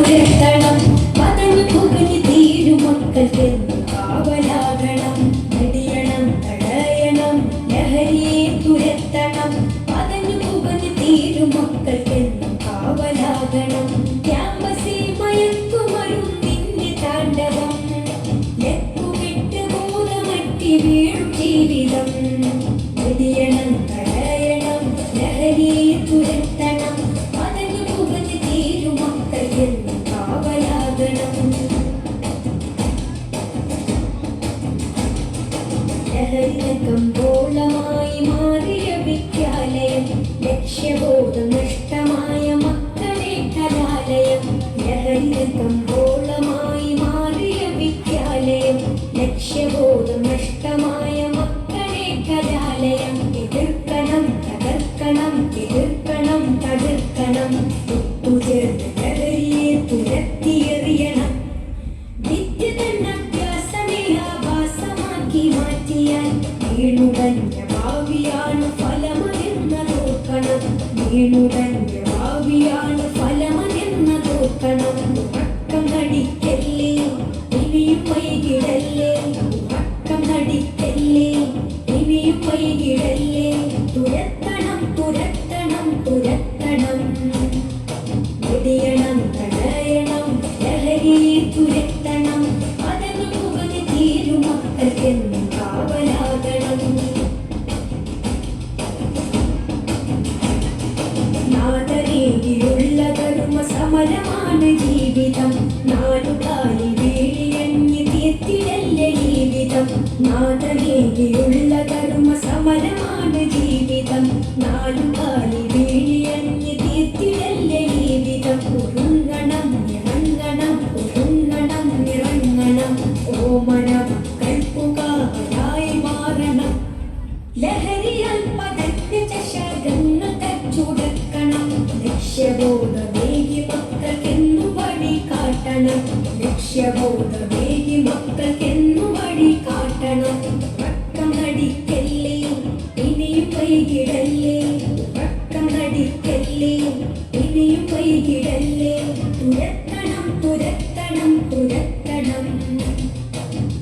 തുരത്തണം പതഞ്ഞു പുകഞ്ഞു തീരും മക്കൾക്കെന്നു കാവലാകണം വെടിയണം തടയണം ലഹരിയെ തുരത്തണം പതഞ്ഞു പുകഞ്ഞു തീരും മക്കൾക്കെന്നു കാവലാകണം ക്യാമ്പസിൽ മയക്കുമരുന്നിന്റെ താണ്ഡവം ലക്കുവിട്ട് ബോധമറ്റി വീഴും ജീവിതം വെടിയണം തടയണം ലഹരിയെ തുരത്തണം പതഞ്ഞു പുകഞ്ഞു തീരും മക്കൾക്കെന്നു കാവലാകണം ലഹരികമ്പോളമായി മാറിയ വിദ്യാലയം ലക്ഷ്യബോധം നഷ്ടമായ മക്കളെ കലാലയം ലഹരികമ്പോളമായി മാറിയ വിദ്യാലയം ലക്ഷ്യബോധം നഷ്ടമായ മക്കളെ കലാലയം എതിർക്കണം തകർക്കണം എതിർക്കണം തകർക്കണം ഒത്തുചേർന്ന് ലഹരിയെ തുരത്തിയെറിയണം വിദ്യ തന്നെ അഭ്യാസമേലാഭാസമാക്കി മാറ്റിയാൽ വീണുടഞ്ഞ ഭാവിയാണ് ഫലമതെന്നതോർക്കണം വീണുടഞ്ഞ ഭാവിയാണ് ഫലമതെന്നതോർക്കണം ഉറക്കം നടിക്കല്ലേ ഇനിയും വൈകിടല്ലേ ഉറക്കം നടിക്കല്ലേ ഇനിയും വൈകിടല്ലേ തുരത്തണം തുരത്തണം തുരത്തണം വെടിയണം തടയണം ലഹരിയെ തുരത്തണം പതഞ്ഞു പുകഞ്ഞു തീരും മക്കൾക്കെന്നു കാവലാകണം നാദരേകിയുള്ള ധർമ്മ സമരമാണ് ജീവിതം നാലുകാലി വീഴിയഞ്ഞ് തീർത്തിടല്ലേ ജീവിതം നാദരേകിയുള്ള ധർമ്മ സമരമാണ് ജീവിതം നാലുകാലി വീഴിയഞ്ഞ് തീർത്തിടല്ലേ ജീവിതം ഒരുങ്ങണം ഇറങ്ങണം ഒരുങ്ങണം ഇറങ്ങണം ഓമനം കൽപ്പുകാരായി മാറണം ലഹരിയാൽ പതഞ്ഞ ചഷകങ്ങൾ തച്ചുടക്കണം ലക്ഷ്യബോധമേകി മക്കൾക്കെന്നു വഴി കാട്ടണം ലക്ഷ്യബോധമേകി മക്കൾക്കെന്നു വഴി കാട്ടണം ഉറക്കം നടിക്കല്ലേ ഇനിയും വൈകിടല്ലേ ഉറക്കം നടിക്കല്ലേ ഇനിയും വൈകിടല്ലേ തുരത്തണം തുരത്തണം തുരത്തണം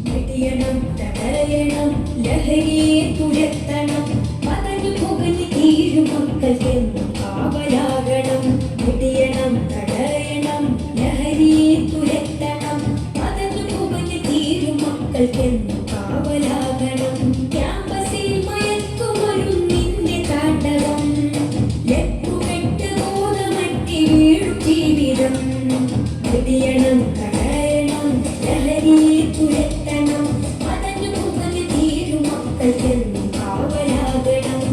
വെടിയണം തടയണം ലഹരിയെ തുരത്തണം പതഞ്ഞു പുകഞ്ഞു തീരും മക്കൾക്കെന്നു കാവലാകണം വെടിയണം തടയണം ലഹരിയെ തുരത്തണം പതഞ്ഞു പുകഞ്ഞു തീരും മക്കൾക്കെന്നു കാവലാകണം ക്യാമ്പസിൽ മയക്കുമരുന്നിന്റെ താണ്ഡവം ലക്കുകെട്ട് ബോധമറ്റി വീഴും ജീവിതം വെടിയണം തടയണം ലഹരിയെ തുരത്തണം പതഞ്ഞു പുകഞ്ഞു തീരും മക്കൾക്കെന്നു കാവലാകണം